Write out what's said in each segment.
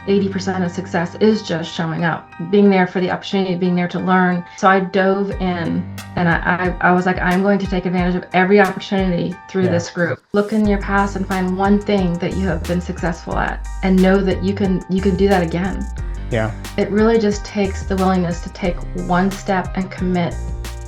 80% of success is just showing up, being there for the opportunity, being there to learn. So I dove in and I was like, I'm going to take advantage of every opportunity through this group. Look in your past and find one thing that you have been successful at and know that you can do that again. Yeah. It really just takes the willingness to take one step and commit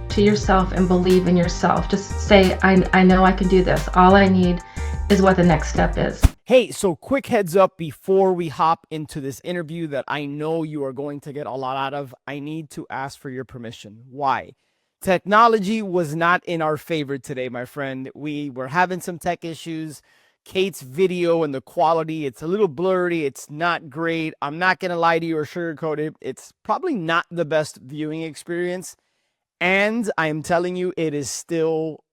to yourself and believe in yourself. Just say, I know I can do this. All I need is what the next step is. Hey, so quick heads up before we hop into this interview that I know you are going to get a lot out of. I need to ask for your permission. Why? Technology was not in our favor today, my friend. We were having some tech issues. Kate's video and the quality, it's a little blurry. It's not great. I'm not going to lie to you or sugarcoat it. It's probably not the best viewing experience. And I am telling you, it is still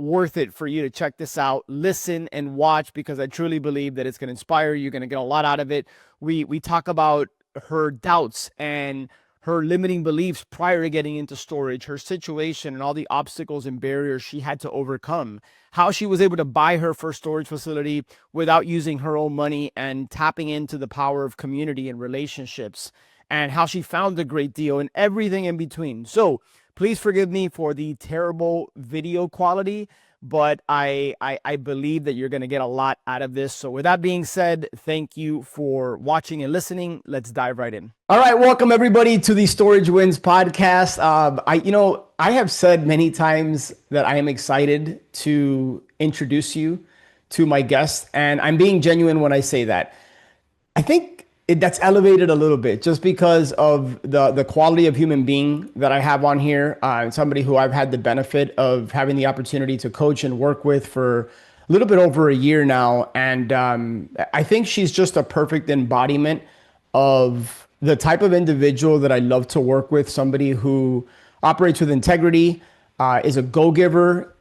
worth it for you to check this out, listen and watch, because I truly believe that it's going to inspire you. You're going to get a lot out of it. We talk about her doubts and her limiting beliefs prior to getting into storage, her situation and all the obstacles and barriers she had to overcome, how she was able to buy her first storage facility without using her own money and tapping into the power of community and relationships, and how she found a great deal and everything in between. So please forgive me for the terrible video quality, but I believe that you're going to get a lot out of this. So with that being said, thank you for watching and listening. Let's dive right in. All right, welcome everybody to the Storage Wins podcast. I have said many times that I am excited to introduce you to my guest, and I'm being genuine when I say that. I think that's elevated a little bit just because of the quality of human being that I have on here. Somebody who I've had the benefit of having the opportunity to coach and work with for a little bit over a year now. And I think she's just a perfect embodiment of the type of individual that I love to work with. Somebody who operates with integrity, is a go-giver,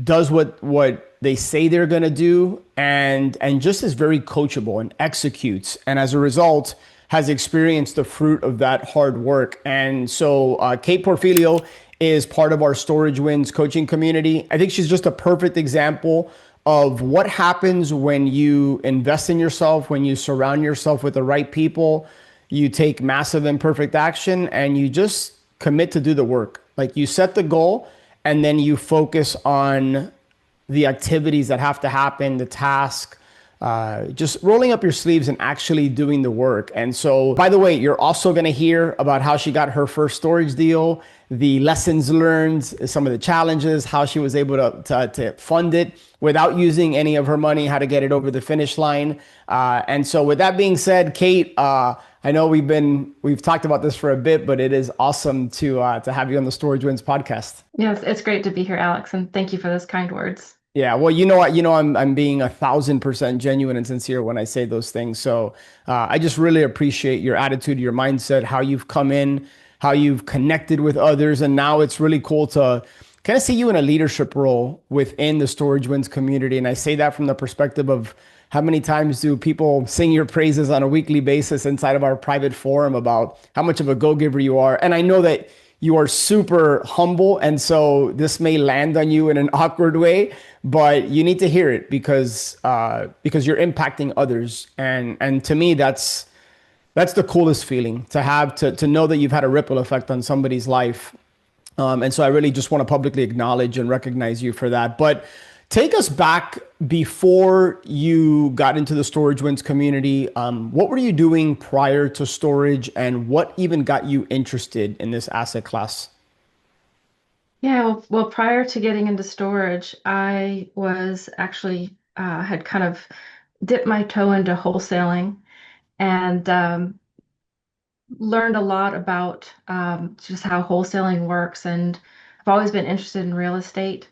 does what they say they're going to do, and just is very coachable and executes. And as a result, has experienced the fruit of that hard work. And so Kate Porfilio is part of our Storage Wins coaching community. I think she's just a perfect example of what happens when you invest in yourself, when you surround yourself with the right people, you take massive imperfect action, and you just commit to do the work. Like, you set the goal and then you focus on the activities that have to happen, the task, just rolling up your sleeves and actually doing the work. And so, by the way, you're also going to hear about how she got her first storage deal, the lessons learned, some of the challenges, how she was able to fund it without using any of her money, how to get it over the finish line. And so with that being said, Kate, I know we've talked about this for a bit, but it is awesome to have you on the Storage Wins podcast. Yes, it's great to be here, Alex, and thank you for those kind words. Yeah, well, I'm being 1,000% genuine and sincere when I say those things. So I just really appreciate your attitude, your mindset, how you've come in, how you've connected with others, and now it's really cool to kind of see you in a leadership role within the Storage Wins community. And I say that from the perspective of how many times do people sing your praises on a weekly basis inside of our private forum about how much of a go-giver you are. And I know that you are super humble, and so this may land on you in an awkward way, but you need to hear it because you're impacting others. And to me, that's the coolest feeling, to have to know that you've had a ripple effect on somebody's life. And so I really just want to publicly acknowledge and recognize you for that. But take us back before you got into the Storage Wins community. What were you doing prior to storage, and what even got you interested in this asset class? Yeah, well, prior to getting into storage, I was actually had kind of dipped my toe into wholesaling and learned a lot about just how wholesaling works. And I've always been interested in real estate,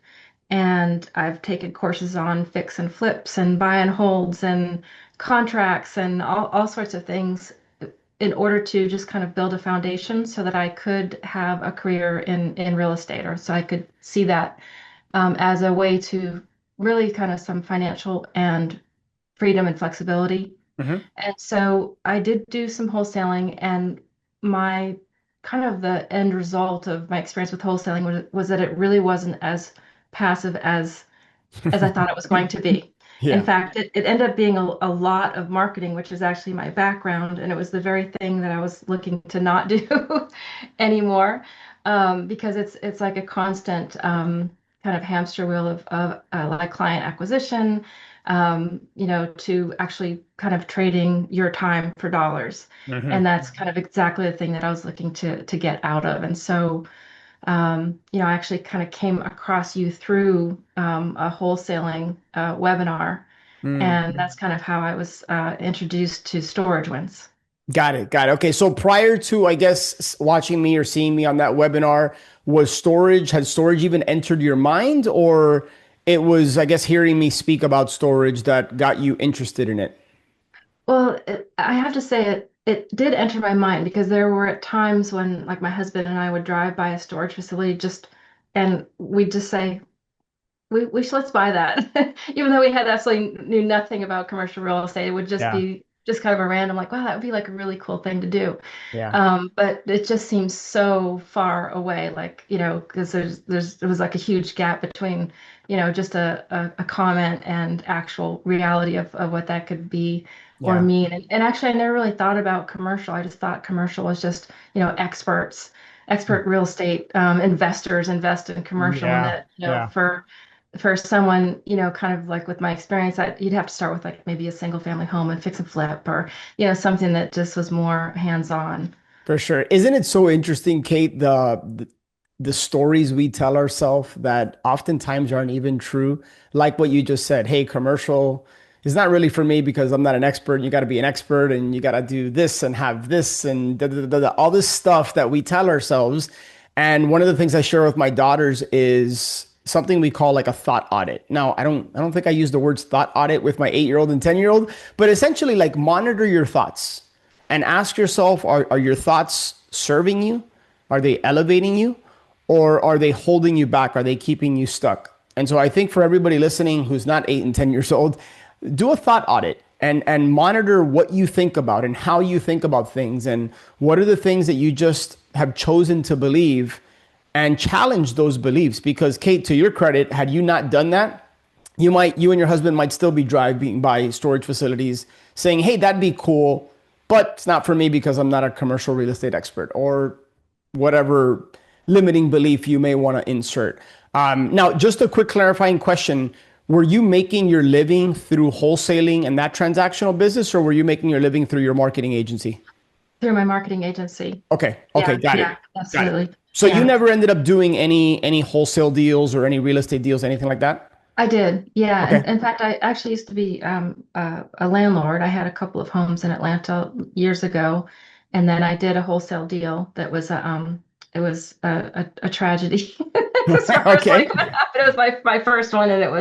and I've taken courses on fix and flips and buy and holds and contracts and all sorts of things in order to just kind of build a foundation so that I could have a career in real estate, or so I could see that as a way to really kind of some financial and freedom and flexibility. Mm-hmm. And so I did do some wholesaling, and my kind of the end result of my experience with wholesaling was that it really wasn't as passive as I thought it was going to be. In Yeah. fact, it ended up being a lot of marketing, which is actually my background, and it was the very thing that I was looking to not do anymore, because it's like a constant kind of hamster wheel of like client acquisition, to actually kind of trading your time for dollars, and Hmm. that's kind of exactly the thing that I was looking to get out of, and so. I actually kind of came across you through a wholesaling webinar, Mm. and that's kind of how I was introduced to storage wins. Got it. Got it. Okay. So prior to, I guess, watching me or seeing me on that webinar, had storage even entered your mind, or it was, I guess, hearing me speak about storage that got you interested in it? Well, I have to say it did enter my mind because there were at times when like my husband and I would drive by a storage facility and we'd just say, we should let's buy that. Even though we had absolutely knew nothing about commercial real estate, it would just Yeah. be just kind of a random like, wow, that would be like a really cool thing to do. Yeah. But it just seems so far away, like, because there was like a huge gap between, just a comment and actual reality of what that could be or Yeah. mean. And actually, I never really thought about commercial. I just thought commercial was just, expert real estate investors invest in commercial, and Yeah. that, Yeah. for someone, kind of like with my experience, you'd have to start with like maybe a single family home and fix and flip, or, something that just was more hands-on. For sure. Isn't it so interesting, Kate, the stories we tell ourselves that oftentimes aren't even true? Like what you just said, hey, commercial is not really for me because I'm not an expert. You got to be an expert and you got to do this and have this and all this stuff that we tell ourselves. And one of the things I share with my daughters is something we call like a thought audit. Now, I don't think I use the words thought audit with my 8-year-old and 10-year-old, but essentially like monitor your thoughts and ask yourself, are your thoughts serving you? Are they elevating you? Or are they holding you back? Are they keeping you stuck? And so I think for everybody listening who's not 8 and 10 years old, do a thought audit and monitor what you think about and how you think about things and what are the things that you just have chosen to believe and challenge those beliefs. Because Kate, to your credit, had you not done that, you and your husband might still be driving by storage facilities saying, hey, that'd be cool, but it's not for me because I'm not a commercial real estate expert, or whatever limiting belief you may want to insert. Now, just a quick clarifying question. Were you making your living through wholesaling and that transactional business, or were you making your living through your marketing agency? Through my marketing agency. Okay, okay, Yeah, got it. yeah, Got it. absolutely. So you Yeah, never ended up doing any wholesale deals or any real estate deals, anything like that? I did. Yeah. Okay. And in fact, I actually used to be a landlord. I had a couple of homes in Atlanta years ago, and then I did a wholesale deal that was it was a tragedy as far as Okay. like what happened. It was my first one, and it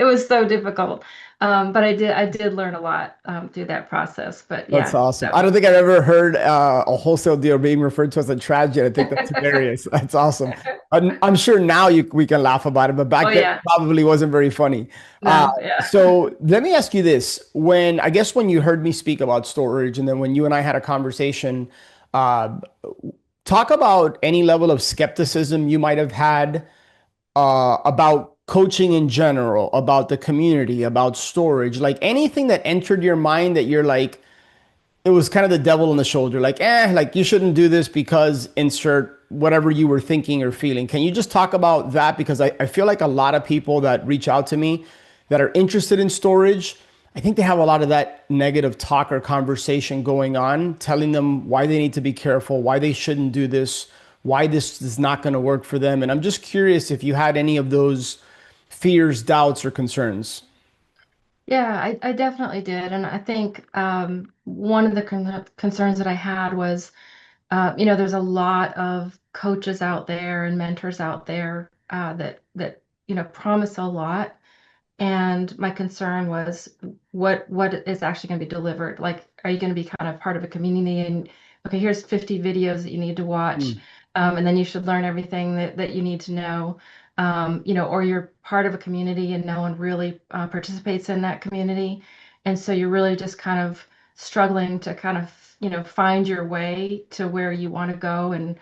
was so difficult. But I did learn a lot through that process. But That's yeah, awesome. that I was. don't think I've ever heard a wholesale deal being referred to as a tragedy. I think that's hilarious. That's awesome. I'm sure now we can laugh about it, but Oh back then it yeah. probably wasn't very funny. Uh, No, yeah. so let me ask you this. I guess when you heard me speak about storage and then when you and I had a conversation, uh, talk about any level of skepticism you might have had about coaching in general, about the community, about storage, like anything that entered your mind that you're like, it was kind of the devil on the shoulder, like, like you shouldn't do this because insert whatever you were thinking or feeling. Can you just talk about that? Because I feel like a lot of people that reach out to me that are interested in storage, I think they have a lot of that negative talk or conversation going on, telling them why they need to be careful, why they shouldn't do this, why this is not going to work for them. And I'm just curious if you had any of those fears, doubts, or concerns. Yeah, I definitely did. And I think one of the concerns that I had was, there's a lot of coaches out there and mentors out there that promise a lot. And my concern was what is actually going to be delivered. Like, are you going to be kind of part of a community and okay, here's 50 videos that you need to watch, Mm. and then you should learn everything that you need to know, or you're part of a community and no one really participates in that community, and so you're really just kind of struggling to kind of find your way to where you want to go, and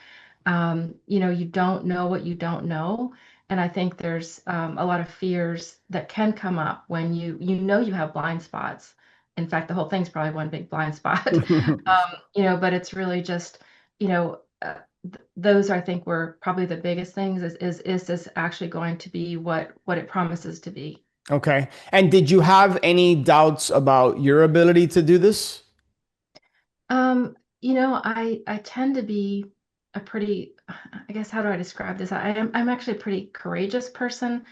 you don't know what you don't know, And I think there's a lot of fears that can come up when you have blind spots. In fact, the whole thing's probably one big blind spot. But it's really just, you know, those I think were probably the biggest things is this actually going to be what it promises to be? Okay. And did you have any doubts about your ability to do this? I tend to be a pretty, I guess, how do I describe this? I'm actually a pretty courageous person.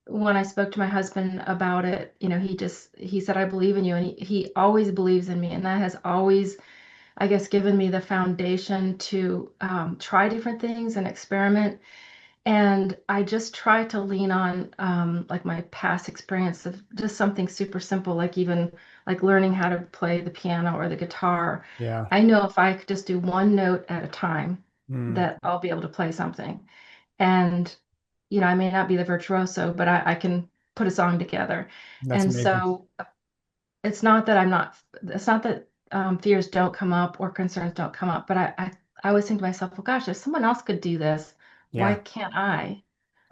When I spoke to my husband about it, he said, I believe in you. And he always believes in me. And that has always, I guess, given me the foundation to try different things and experiment. And I just try to lean on like my past experience of just something super simple, like even like learning how to play the piano or the guitar. Yeah. I know if I could just do one note at a time, Mm, that I'll be able to play something. And, I may not be the virtuoso, but I can put a song together. that's And amazing. so it's not that fears don't come up or concerns don't come up, but I always think to myself, well, gosh, if someone else could do this, why Yeah. can't I?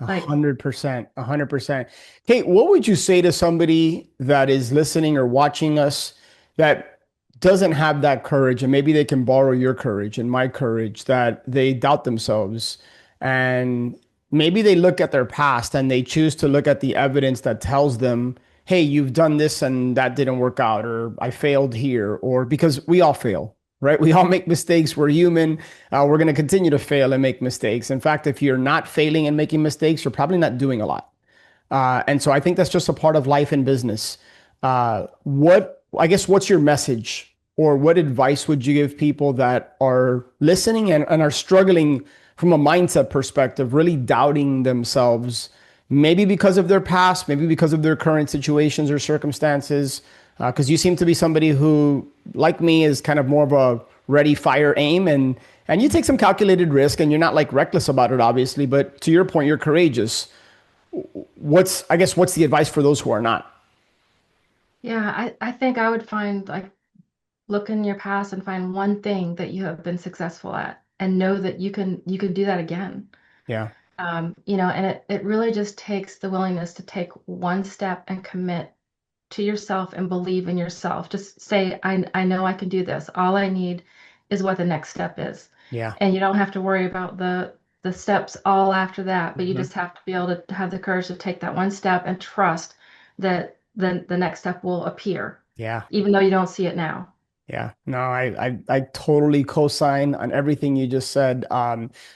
A Like, 100%, 100%. Kate, what would you say to somebody that is listening or watching us that doesn't have that courage, and maybe they can borrow your courage and my courage, that they doubt themselves, and maybe they look at their past and they choose to look at the evidence that tells them, hey, you've done this and that didn't work out, or I failed here, or because we all fail, right? We all make mistakes. We're human. We're going to continue to fail and make mistakes. In fact, if you're not failing and making mistakes, you're probably not doing a lot. And so I think that's just a part of life and business. I guess, what's your message, or what advice would you give people that are listening and are struggling from a mindset perspective, really doubting themselves, maybe because of their past, maybe because of their current situations or circumstances? Because you seem to be somebody who, like me, is kind of more of a ready, fire, aim, and you take some calculated risk, and you're not like reckless about it, obviously. But to your point, you're courageous. What's the advice for those who are not? yeah, I think I would find like look in your past and find one thing that you have been successful at and know that you can do that again. Yeah, And it really just takes the willingness to take one step and commit to yourself and believe in yourself. Just say, I know I can do this. All I need is what the next step is. yeah, And you don't have to worry about the steps all after that, but you hmm, just have to be able to have the courage to take that one step and trust that the next step will appear, yeah, even though you don't see it now. yeah. No, I totally co-sign on everything you just said.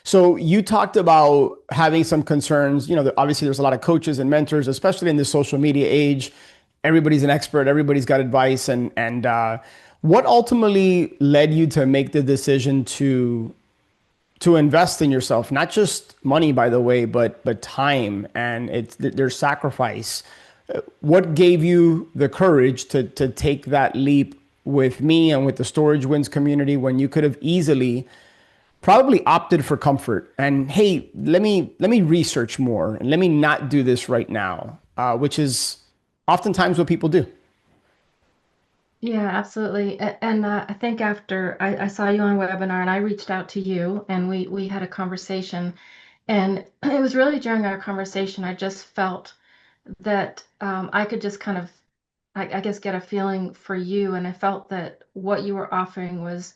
So you talked about having some concerns. Obviously there's a lot of coaches and mentors, especially in this social media age. Everybody's an expert. Everybody's got advice, and what ultimately led you to make the decision to invest in yourself, not just money, by the way, but time, and there's sacrifice. What gave you the courage to take that leap with me and with the Storage Wins community, when you could have easily probably opted for comfort and, hey, let me research more and let me not do this right now, which is oftentimes what people do. Yeah, absolutely. And I think after I saw you on a webinar and I reached out to you and we had a conversation, and it was really during our conversation I just felt that I could just kind of, I guess, get a feeling for you, and I felt that what you were offering was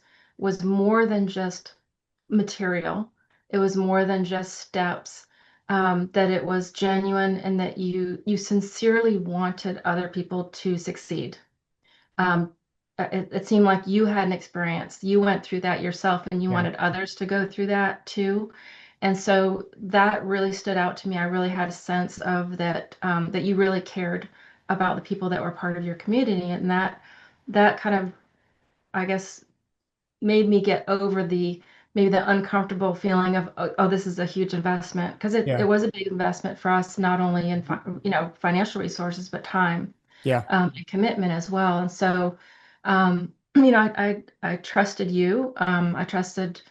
more than just material. It was more than just steps. That it was genuine and that you sincerely wanted other people to succeed. um, it seemed like you had an experience. You went through that yourself and you Yeah, wanted others to go through that too. And so that really stood out to me. I really had a sense of that, that you really cared about the people that were part of your community. And that kind of, I guess, made me get over maybe the uncomfortable feeling of, oh, this is a huge investment. Because it yeah, was a big investment for us, not only in financial resources, but time, yeah, and commitment as well. And so, I trusted you. I trusted,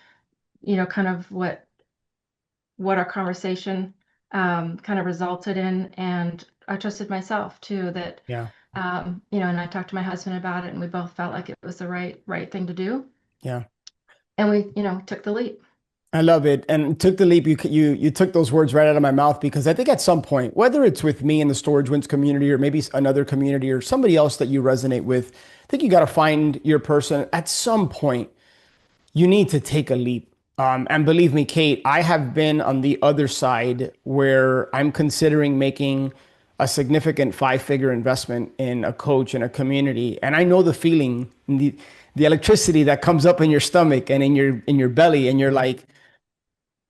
kind of what our conversation kind of resulted in, and I trusted myself too. That, yeah, and I talked to my husband about it, and we both felt like it was the right thing to do, yeah. and we, took the leap. I love it, and took the leap. You took those words right out of my mouth because I think at some point, whether it's with me in the Storage Wins community or maybe another community or somebody else that you resonate with, I think you got to find your person. At some point, you need to take a leap. And believe me, Kate, I have been on the other side where I'm considering making a significant five-figure investment in a coach in a community, and I know the feeling, the electricity that comes up in your stomach and in your belly, and you're like,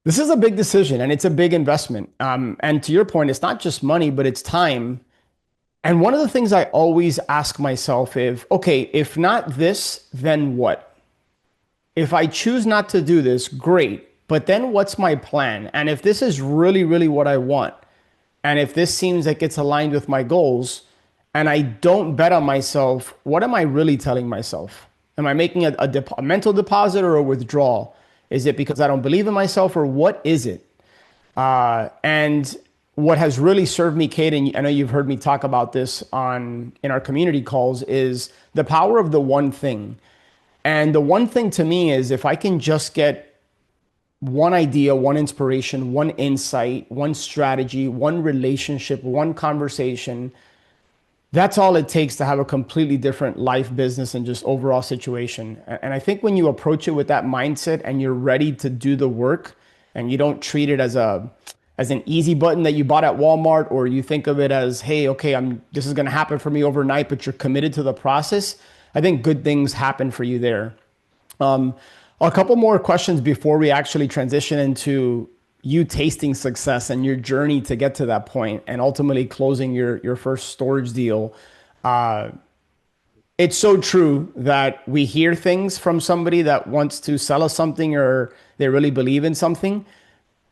this is a big decision and it's a big investment. And to your point, it's not just money, but it's time. And one of the things I always ask myself is, okay, if not this, then what? If I choose not to do this, great. But then what's my plan? And if this is really, really what I want, and if this seems like it's aligned with my goals, and I don't bet on myself, what am I really telling myself? Am I making a mental deposit or a withdrawal? Is it because I don't believe in myself, or what is it? And what has really served me, Kate, and I know you've heard me talk about this on in our community calls, is the power of the one thing. And the one thing to me is if I can just get one idea, one inspiration, one insight, one strategy, one relationship, one conversation, that's all it takes to have a completely different life, business, and just overall situation. And I think when you approach it with that mindset and you're ready to do the work and you don't treat it as an easy button that you bought at Walmart, or you think of it as, hey, okay, this is going to happen for me overnight, but you're committed to the process, I think good things happen for you there. Um, a couple more questions before we actually transition into you tasting success and your journey to get to that point and ultimately closing your first storage deal. Uh, it's so true that we hear things from somebody that wants to sell us something or they really believe in something,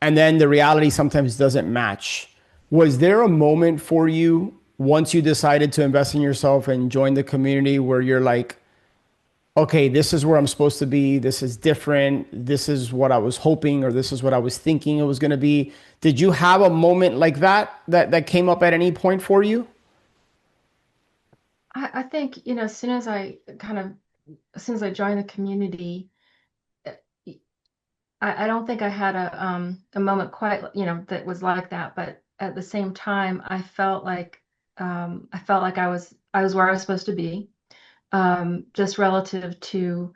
and then the reality sometimes doesn't match. Was there a moment for you once you decided to invest in yourself and join the community where you're like, okay, this is where I'm supposed to be. This is different. This is what I was hoping, or this is what I was thinking it was going to be. Did you have a moment like that came up at any point for you? I think, as soon as I joined the community, uh, I don't think I had a moment quite, that was like that. But at the same time, I felt like I was where I was supposed to be. Just relative to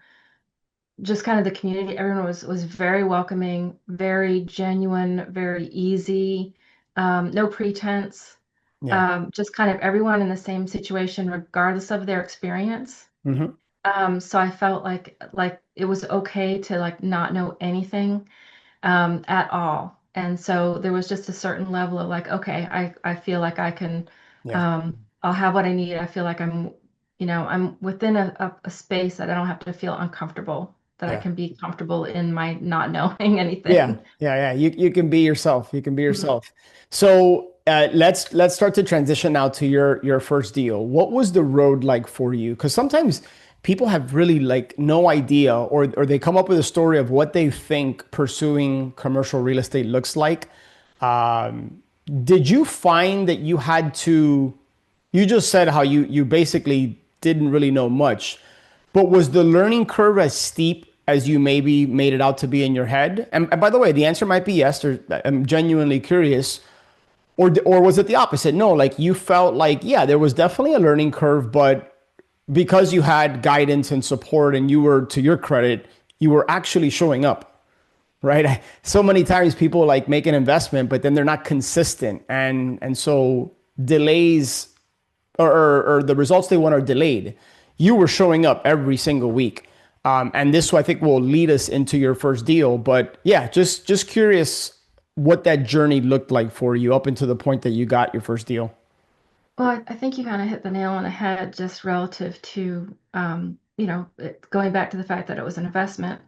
just kind of the community. Everyone was very welcoming, very genuine, very easy, no pretense. Yeah. Just kind of everyone in the same situation, regardless of their experience. Hmm. So I felt like it was okay to like not know anything at all. And so there was just a certain level of like, okay, I feel like I can, Yeah. I'll have what I need. I feel like I'm within a space that I don't have to feel uncomfortable, that I Yeah. can be comfortable in my not knowing Yeah, anything. yeah, yeah. You can be yourself. You can be Mhm. yourself. So let's start to transition now to your first deal. What was the road like for you? Because sometimes people have really like no idea, or they come up with a story of what they think pursuing commercial real estate looks like. Um, did you find that you had to? You just said how you basically didn't really know much, but was the learning curve as steep as you maybe made it out to be in your head? And by the way, the answer might be yes, or I'm genuinely curious. Or was it the opposite? No, like you felt like, yeah, there was definitely a learning curve, but because you had guidance and support and you were, to your credit, you were actually showing up, right? So many times people like make an investment, but then they're not consistent. And so delays or the results they want are delayed. You were showing up every single week. And this, I think, will lead us into your first deal. But yeah, just curious what that journey looked like for you up until the point that you got your first deal. Well, I think you kind of hit the nail on the head just relative to, going back to the fact that it was an investment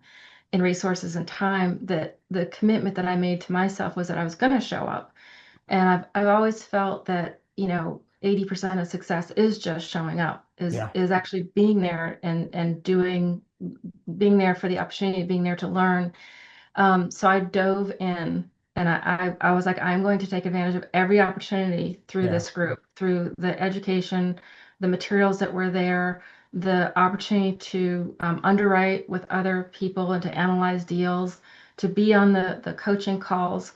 in resources and time, that the commitment that I made to myself was that I was going to show up. And I've always felt that, 80% of success is just showing up, Yeah. is actually being there and being there for the opportunity, being there to learn. So I dove in and I was like, I'm going to take advantage of every opportunity through Yeah. this group, through the education, the materials that were there, the opportunity to underwrite with other people and to analyze deals, to be on the coaching calls,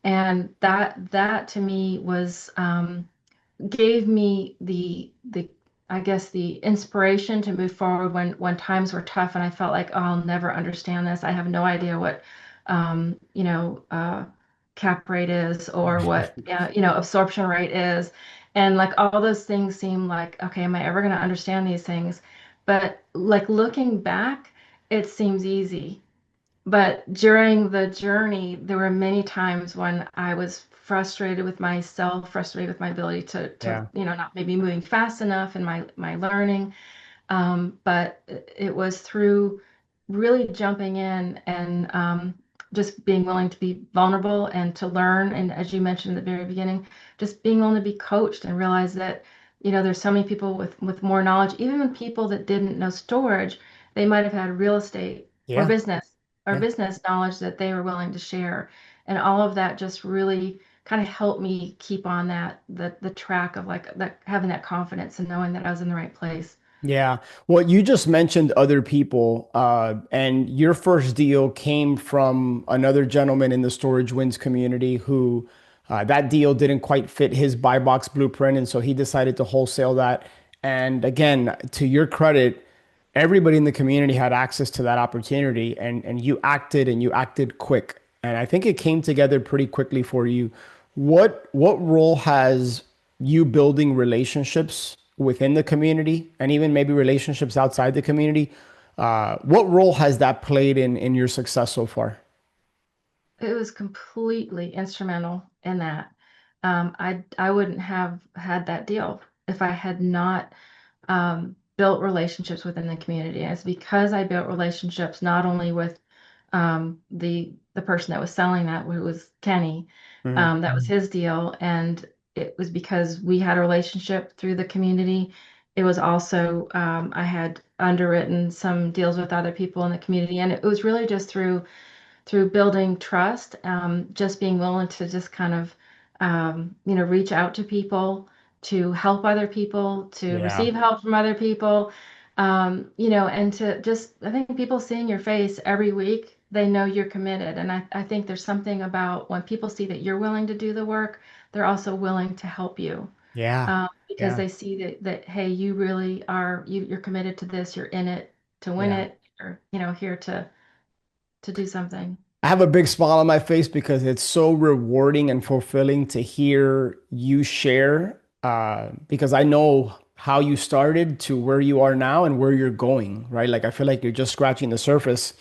and that to me was gave me the I guess the inspiration to move forward when times were tough and I felt like, oh, I'll never understand this. I have no idea what you know, cap rate is, or what you know, absorption rate is, and like all those things seem like, okay, am I ever going to understand these things? But like looking back, it seems easy. But during the journey, there were many times when I was frustrated with myself, frustrated with my ability to Yeah. you know, not maybe moving fast enough in my learning. But it was through really jumping in and just being willing to be vulnerable and to learn. And as you mentioned at the very beginning, just being willing to be coached and realize that, you know, there's so many people with more knowledge, even when people that didn't know storage, they might have had real estate or Yeah. business or Yeah. business knowledge that they were willing to share. And all of that just really kind of helped me keep on the track of like that, having that confidence and knowing that I was in the right place. Yeah. Well, you just mentioned other people, and your first deal came from another gentleman in the Storage Wins community who that deal didn't quite fit his buy box blueprint. And so he decided to wholesale that. And again, to your credit, everybody in the community had access to that opportunity, and you acted quick. And I think it came together pretty quickly for you. What role has you building relationships within the community and even maybe relationships outside the community? What role has that played in your success so far? It was completely instrumental in that. I wouldn't have had that deal if I had not built relationships within the community. And it's because I built relationships not only with the person that was selling that, who was Kenny, Mhm. that was his deal, and it was because we had a relationship through the community. It was also I had underwritten some deals with other people in the community, and it was really just through building trust, just being willing to just kind of, you know, reach out to people, to help other people, to Yeah. receive help from other people, you know, and to just, I think people seeing your face every week, they know you're committed. And I think there's something about when people see that you're willing to do the work, they're also willing to help you. Yeah. Because Yeah. they see that hey, you really are you're committed to this, you're in it to win Yeah. it, or you know, here to do something. I have a big smile on my face because it's so rewarding and fulfilling to hear you share, because I know how you started to where you are now and where you're going, right? Like I feel like you're just scratching the surface.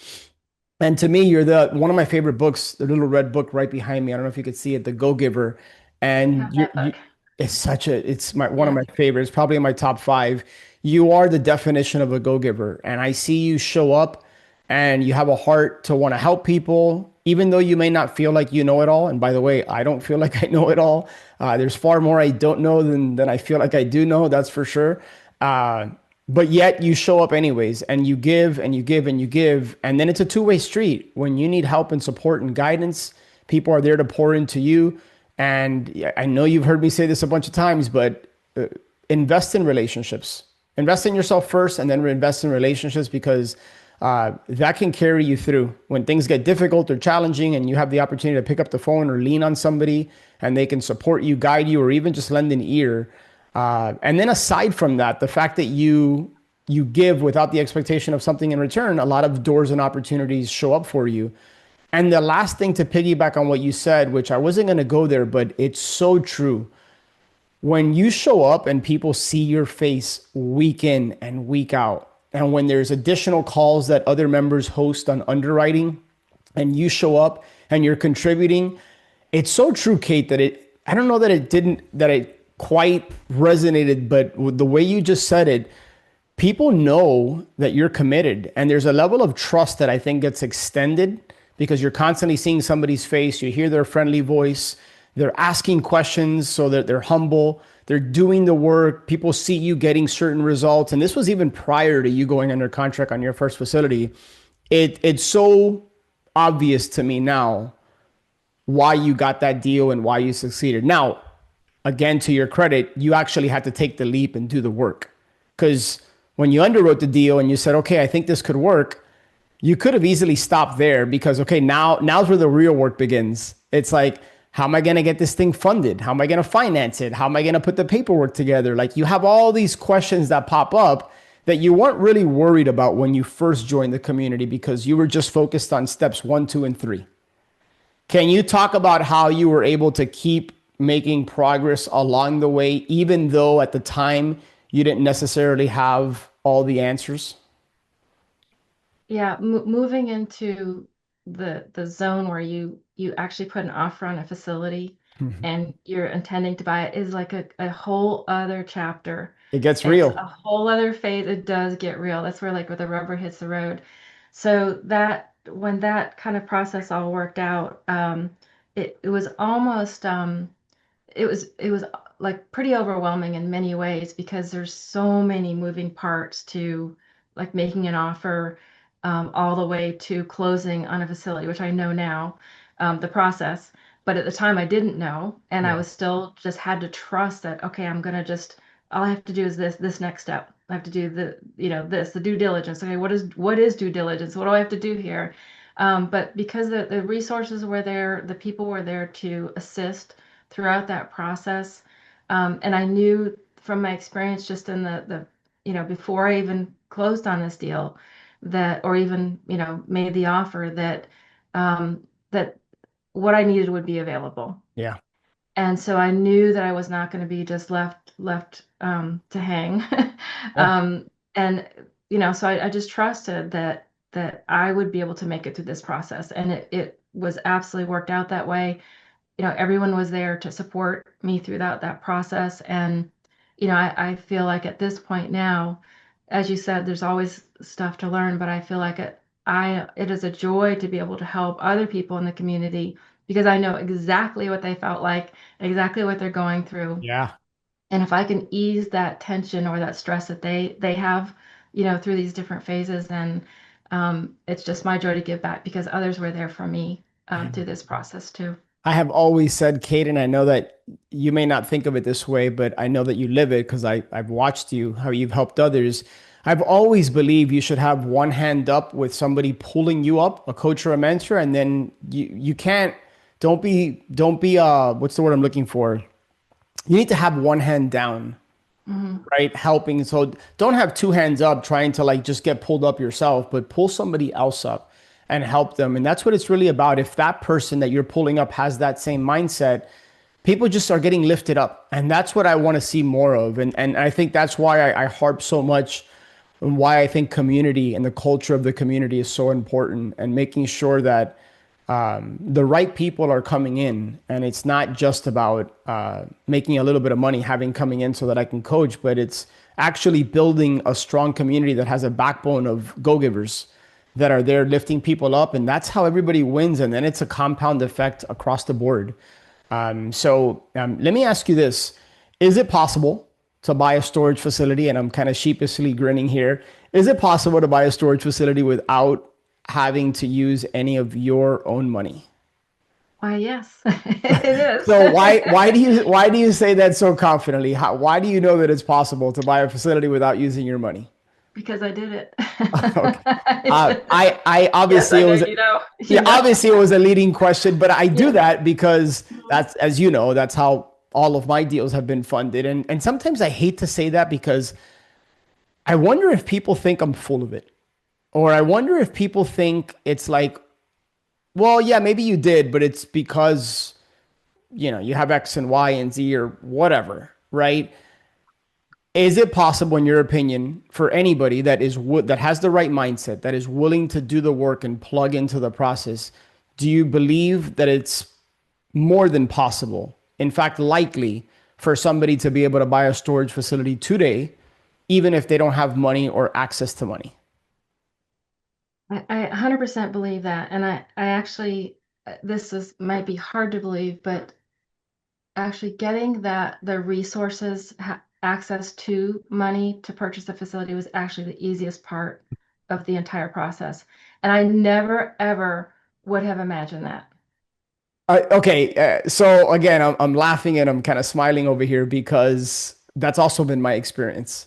And to me, you're the one of my favorite books, the little red book right behind me. I don't know if you could see it, The Go-Giver. I And have that book. it's such a, it's my one of Yeah. my favorites, probably in my top five. You are the definition of a go-giver. And I see you show up and you have a heart to want to help people, even though you may not feel like you know it all. And by the way, I don't feel like I know it all. There's far more I don't know than I feel like I do know, that's for sure. Uh, but yet you show up anyways and you give and you give and you give. And then it's a two-way street. When you need help and support and guidance, people are there to pour into you. And yeah, I know you've heard me say this a bunch of times, but invest in relationships. Invest in yourself first and then invest in relationships because that can carry you through when things get difficult or challenging and you have the opportunity to pick up the phone or lean on somebody and they can support you, guide you, or even just lend an ear. And then aside from that, the fact that you give without the expectation of something in return, a lot of doors and opportunities show up for you. And the last thing to piggyback on what you said, which I wasn't going to go there, but it's so true. When you show up and people see your face week in and week out, and when there's additional calls that other members host on underwriting, and you show up and you're contributing, it's so true, Kate, that I don't know that it quite resonated, but with the way you just said it, people know that you're committed and there's a level of trust that I think gets extended because you're constantly seeing somebody's face, you hear their friendly voice, they're asking questions so that they're humble, they're doing the work, people see you getting certain results. And this was even prior to you going under contract on your first facility. It's so obvious to me now why you got that deal and why you succeeded. Now, again, to your credit, you actually had to take the leap and do the work. Because when you underwrote the deal and you said, okay, I think this could work, You could have easily stopped there because, okay, now's where the real work begins. It's like, how am I going to get this thing funded? How am I going to finance it? How am I going to put the paperwork together? Like, you have all these questions that pop up that you weren't really worried about when you first joined the community because you were just focused on steps one, two, and three. Can you talk about how you were able to keep making progress along the way, even though at the time you didn't necessarily have all the answers? Yeah, moving into the zone where you actually put an offer on a facility Mhm. and you're intending to buy it is like a whole other chapter. It gets It's real. a whole other phase. It does get real. That's where the rubber hits the road. So that when that kind of process all worked out, it was almost it was like pretty overwhelming in many ways because there's so many moving parts to like making an offer all the way to closing on a facility, which I know now, the process. But at the time I didn't know, and I Yeah. was still just had to trust that, okay, I'm gonna just all I have to do is this next step. I have to do the due diligence. Okay, what is due diligence? What do I have to do here? But because the resources were there, the people were there to assist throughout that process. And I knew from my experience just in before I even closed on this deal that, or even, made the offer that what I needed would be available. Yeah. And so I knew that I was not going to be just left to hang. Yeah. um, and so I just trusted that I would be able to make it through this process, and it was absolutely worked out that way. Everyone was there to support me throughout that process. And, I feel like at this point now, as you said, there's always stuff to learn, but I feel like it is a joy to be able to help other people in the community because I know exactly what they felt like, exactly what they're going through. Yeah. And if I can ease that tension or that stress that they have, through these different phases, then it's just my joy to give back because others were there for me through this process too. I have always said, Kate, and I know that you may not think of it this way, but I know that you live it because I've watched you, how you've helped others. I've always believed you should have one hand up with somebody pulling you up, a coach or a mentor, and then you can't, don't be what's the word I'm looking for? You need to have one hand down, Hmm. right? Helping. So don't have two hands up trying to like just get pulled up yourself, but pull somebody else up and help them. And that's what it's really about. If that person that you're pulling up has that same mindset, people just are getting lifted up. And that's what I want to see more of. And I think that's why I harp so much and why I think community and the culture of the community is so important and making sure that the right people are coming in, and it's not just about making a little bit of money having coming in so that I can coach, but it's actually building a strong community that has a backbone of go-givers that are there lifting people up, and that's how everybody wins, and then it's a compound effect across the board. So let me ask you this: is it possible to buy a storage facility? And I'm kind of sheepishly grinning here. Is it possible to buy a storage facility without having to use any of your own money? Why, yes, it is. So why do you say that so confidently? Why do you know that it's possible to buy a facility without using your money? Because I did it. Okay. I Yes, obviously I it know was you know. yeah, You know. obviously it was a leading question, but I do Yeah. that because Mhm. that's, as you know, that's how all of my deals have been funded. And sometimes I hate to say that because I wonder if people think I'm full of it. Or I wonder if people think it's like, well, yeah, maybe you did, but it's because, you have X and Y and Z or whatever, right? Is it possible, in your opinion, for anybody that has the right mindset, that is willing to do the work and plug into the process? Do you believe that it's more than possible, in fact, likely, for somebody to be able to buy a storage facility today, even if they don't have money or access to money? I 100% believe that. And I actually, might be hard to believe, but actually getting the resources, access to money to purchase the facility was actually the easiest part of the entire process. And I never, ever would have imagined that. Okay, so again, I'm laughing and I'm kind of smiling over here because that's also been my experience.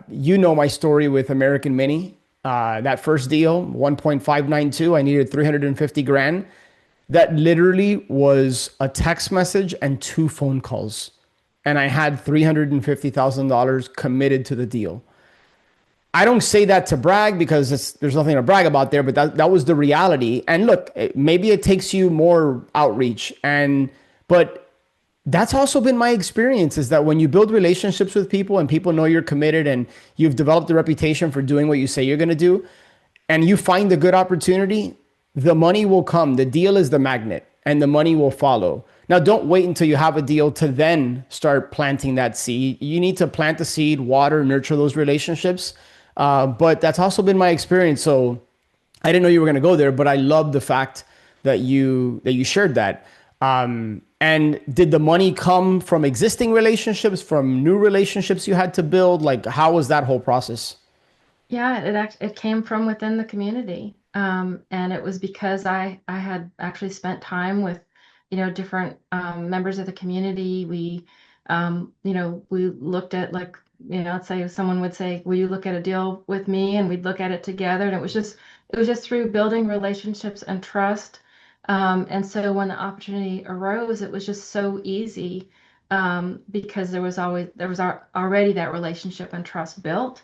You know my story with American Mini. That first deal, 1.592, I needed 350 grand. That literally was a text message and two phone calls. And I had $350,000 committed to the deal. I don't say that to brag because there's nothing to brag about there, but that was the reality. And look, maybe it takes you more outreach, but that's also been my experience is that when you build relationships with people and people know you're committed and you've developed a reputation for doing what you say you're going to do, and you find a good opportunity, the money will come. The deal is the magnet and the money will follow. Now, don't wait until you have a deal to then start planting that seed. You need to plant the seed, water, nurture those relationships. But that's also been my experience. So I didn't know you were going to go there, but I love the fact that you shared that. And did the money come from existing relationships, from new relationships you had to build? Like, how was that whole process? Yeah, it came from within the community, and it was because I had actually spent time with, different members of the community. We looked at like, let's say someone would say, "Will you look at a deal with me?" And we'd look at it together, and it was just through building relationships and trust. And so when the opportunity arose, it was just so easy, because there was already that relationship and trust built.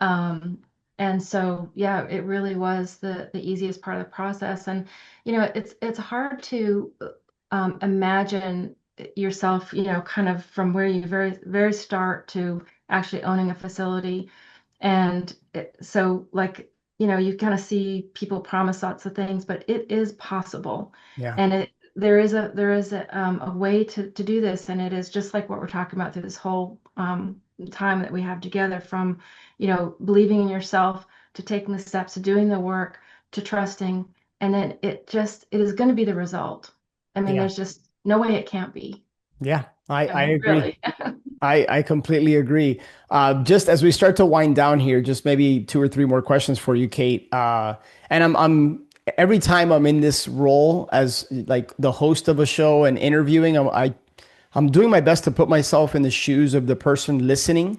Um, and so, yeah, it really was the easiest part of the process. And, it's hard to imagine yourself, kind of from where you very, very start to actually owning a facility. And so, like, you kind of see people promise lots of things, but it is possible. Yeah. And there is a way to do this. And it is just like what we're talking about through this whole time that we have together, from, believing in yourself, to taking the steps, to doing the work, to trusting. And then it is going to be the result. I mean, Yeah. there's just no way it can't be. Yeah. I I mean, agree. really. I completely agree. Just as we start to wind down here, just maybe two or three more questions for you, Kate. And I'm every time I'm in this role as like the host of a show and interviewing, I'm doing my best to put myself in the shoes of the person listening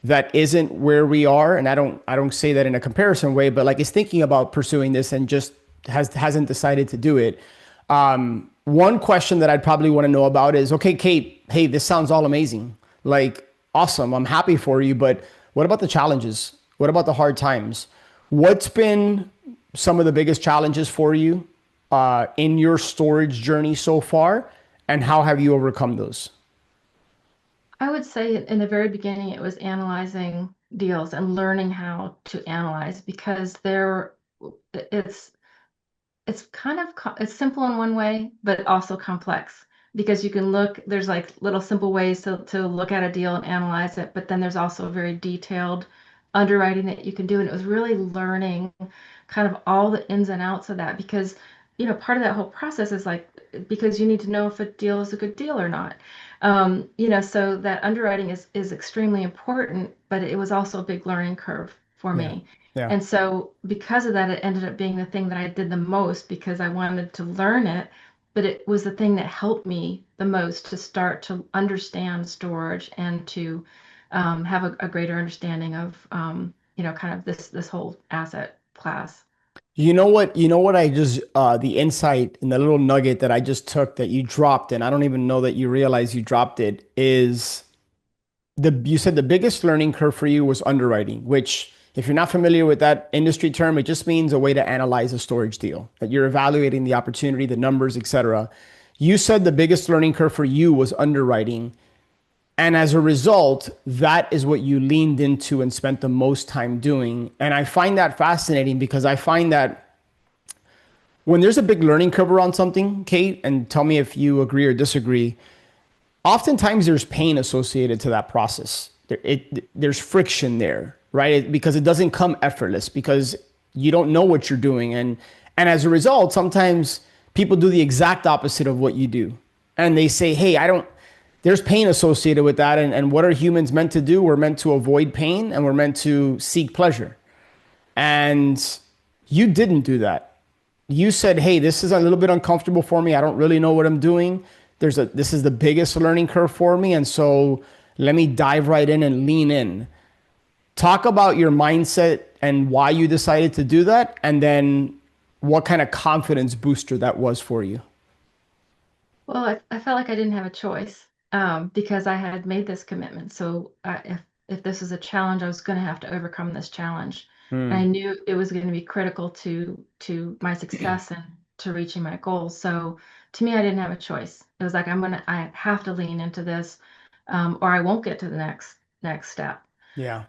that isn't where we are. And I don't say that in a comparison way, but like is thinking about pursuing this and just hasn't decided to do it. One question that I'd probably want to know about is, okay, Kate, hey, this sounds all amazing. Like, awesome. I'm happy for you. But what about the challenges? What about the hard times? What's been some of the biggest challenges for you in your storage journey so far? And how have you overcome those? I would say in the very beginning, it was analyzing deals and learning how to analyze, because it's it's simple in one way, but also complex, because there's like little simple ways to look at a deal and analyze it, but then there's also very detailed underwriting that you can do. And it was really learning kind of all the ins and outs of that, because, part of that whole process is like, because you need to know if a deal is a good deal or not. So that underwriting is extremely important, but it was also a big learning curve for Yeah. me. Yeah. And so because of that, it ended up being the thing that I did the most, because I wanted to learn it, but it was the thing that helped me the most to start to understand storage and to have a greater understanding of, kind of this whole asset class. You know what I just the insight and the little nugget that I just took that you dropped, and I don't even know that you realize you dropped it, is you said the biggest learning curve for you was underwriting, which if you're not familiar with that industry term, it just means a way to analyze a storage deal, that you're evaluating the opportunity, the numbers, etc. You said the biggest learning curve for you was underwriting. And as a result, that is what you leaned into and spent the most time doing. And I find that fascinating because I find that when there's a big learning curve around something, Kate, and tell me if you agree or disagree, oftentimes there's pain associated to that process. There's friction there, right? Because it doesn't come effortless because you don't know what you're doing. And as a result, sometimes people do the exact opposite of what you do. And they say, hey, I don't, there's pain associated with that. And what are humans meant to do? We're meant to avoid pain and we're meant to seek pleasure. And you didn't do that. You said, hey, this is a little bit uncomfortable for me. I don't really know what I'm doing. This is the biggest learning curve for me. And so let me dive right in and lean in. Talk about your mindset and why you decided to do that, and then what kind of confidence booster that was for you. Well, I felt like I didn't have a choice because I had made this commitment. So if this was a challenge, I was going to have to overcome this challenge. And I Mm. knew it was going to be critical to my success and to reaching my goals. So to me, I didn't have a choice. It was like I have to lean into this, or I won't get to the next step. Yeah.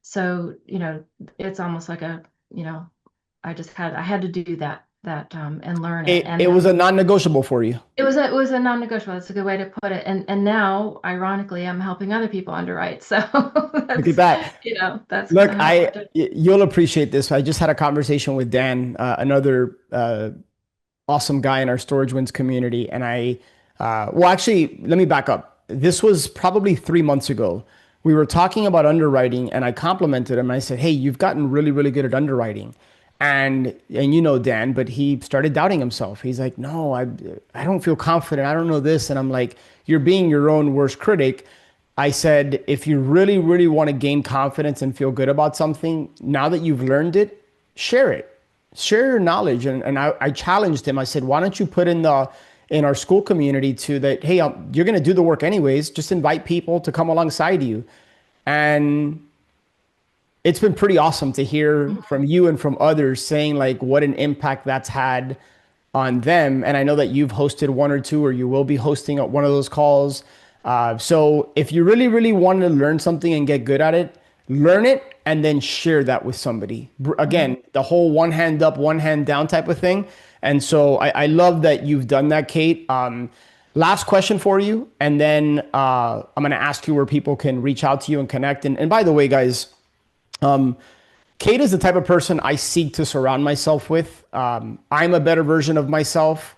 So it's almost like I had to do that and learn it. It And was a non-negotiable for you. it was a non-negotiable. That's a good way to put it. And now, ironically, I'm helping other people underwrite. So Look at that's that. that's kind Look, of how it worked out. you'll appreciate this. I just had a conversation with Dan, another awesome guy in our Storage Wins community. And well, actually, let me back up. This was probably 3 months ago. We were talking about underwriting, and I complimented him. I said, "Hey, you've gotten really, really good at underwriting." And you know Dan, but he started doubting himself. He's like, "No, I don't feel confident. I don't know this." And I'm like, "You're being your own worst critic." I said, "If you really, really want to gain confidence and feel good about something, now that you've learned it, share it. Share your knowledge." And I challenged him. I said, "Why don't you put in our school community to that, hey, you're going to do the work anyways. Just invite people to come alongside you." And it's been pretty awesome to hear from you and from others saying like what an impact that's had on them. And I know that you've hosted one or two, or you will be hosting one of those calls. So if you really, really want to learn something and get good at it, learn it and then share that with somebody. Mhm. Again, the whole one hand up, one hand down type of thing. And so I love that you've done that, Kate. Last question for you, and then I'm going to ask you where people can reach out to you and connect. And by the way, guys, Kate is the type of person I seek to surround myself with. I'm a better version of myself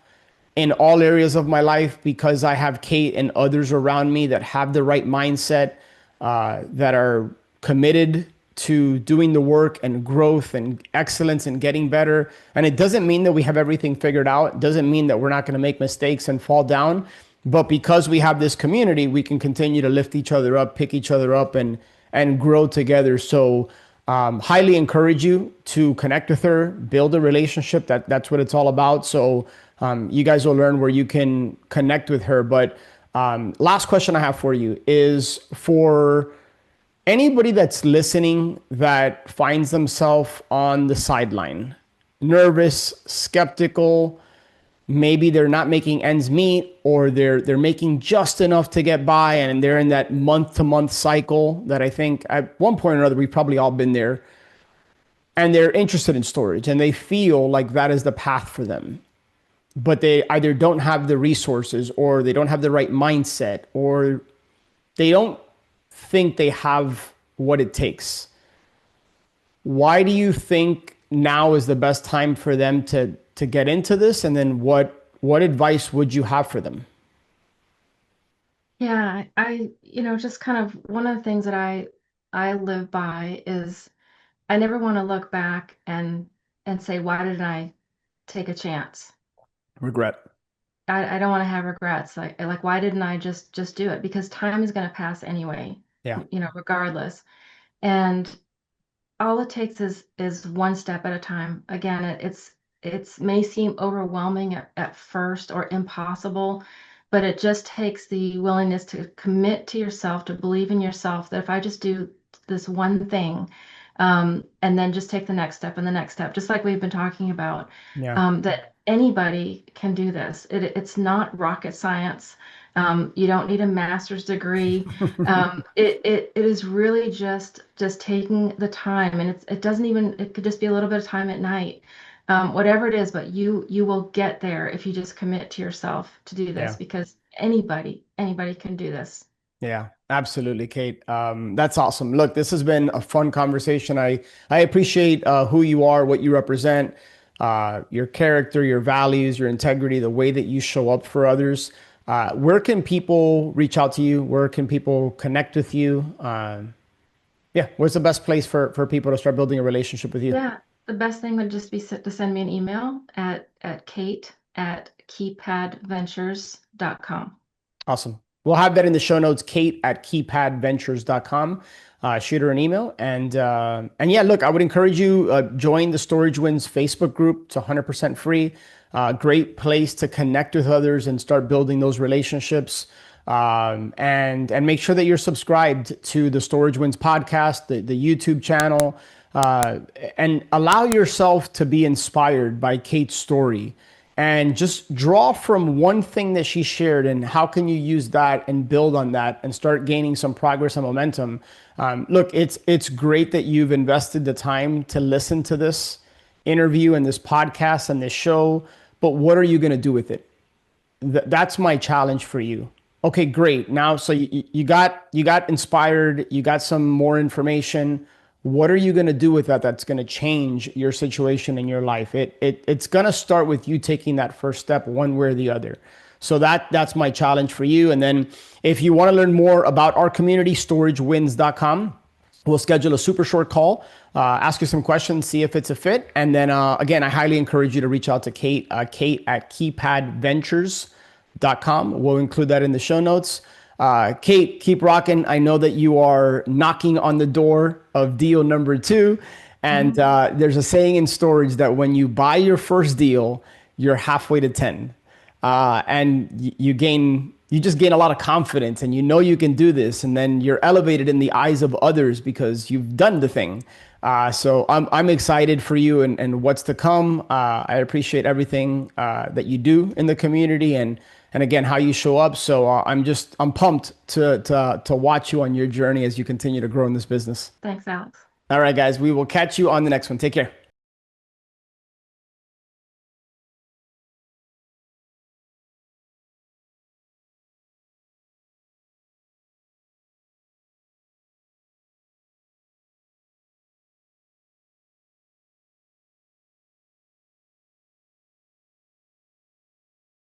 in all areas of my life because I have Kate and others around me that have the right mindset, that are committed to doing the work and growth and excellence and getting better. And it doesn't mean that we have everything figured out. It doesn't mean that we're not going to make mistakes and fall down. But because we have this community, we can continue to lift each other up, pick each other up, and grow together. So highly encourage you to connect with her, build a relationship. That's what it's all about. So you guys will learn where you can connect with her. But last question I have for you is for anybody that's listening that finds themselves on the sideline, nervous, skeptical, maybe they're not making ends meet, or they're making just enough to get by, and they're in that month to month cycle that I think at one point or another we've probably all been there, and they're interested in storage and they feel like that is the path for them, but they either don't have the resources, or they don't have the right mindset, or they don't think they have what it takes. Why do you think now is the best time for them to get into this? And then what advice would you have for them? Yeah, just kind of one of the things that I live by is I never want to look back and say, why didn't I take a chance? Regret. I don't want to have regrets. Like why didn't I just do it? Because time is going to pass anyway, Yeah. regardless. And all it takes is one step at a time. Again, it's may seem overwhelming at first or impossible, but it just takes the willingness to commit to yourself, to believe in yourself that if I just do this one thing, and then just take the next step and the next step, just like we've been talking about, Yeah. that anybody can do this. It's not rocket science. You don't need a master's degree. It is really just taking the time, and it doesn't even, it could just be a little bit of time at night, whatever it is, but you will get there if you just commit to yourself to do this, Yeah. because anybody can do this. Yeah, absolutely, Kate. That's awesome. Look, this has been a fun conversation. I appreciate who you are, what you represent, your character, your values, your integrity, the way that you show up for others. Where can people reach out to you? Where can people connect with you? Yeah, where's the best place for people to start building a relationship with you? Yeah, the best thing would just be to send me an email at kate@keypadventures.com. Awesome. We'll have that in the show notes, Kate at keypadventures.com. Shoot her an email. And yeah, look, I would encourage you, join the Storage Wins Facebook group. It's 100% free. Great place to connect with others and start building those relationships. And make sure that you're subscribed to the Storage Wins podcast, the YouTube channel, and allow yourself to be inspired by Kate's story and just draw from one thing that she shared and how can you use that and build on that and start gaining some progress and momentum. Look, it's great that you've invested the time to listen to this interview and this podcast and this show, but what are you going to do with it? That's my challenge for you. Okay, great. Now, so you got inspired, you got some more information. What are you going to do with that that's going to change your situation in your life? It's going to start with you taking that first step one way or the other. So that's my challenge for you. And then if you want to learn more about our community, storagewins.com, we'll schedule a super short call, ask you some questions, see if it's a fit. And then again, I highly encourage you to reach out to Kate, Kate at keypadventures.com. We'll include that in the show notes. Kate, keep rocking. I know that you are knocking on the door of deal number 2. And there's a saying in storage that when you buy your first deal, you're halfway to 10. And you just gain a lot of confidence and you know you can do this. And then you're elevated in the eyes of others because you've done the thing. So I'm excited for you and what's to come. I appreciate everything that you do in the community and again, how you show up. So I'm pumped to watch you on your journey as you continue to grow in this business. Thanks, Alex. All right, guys, we will catch you on the next one. Take care.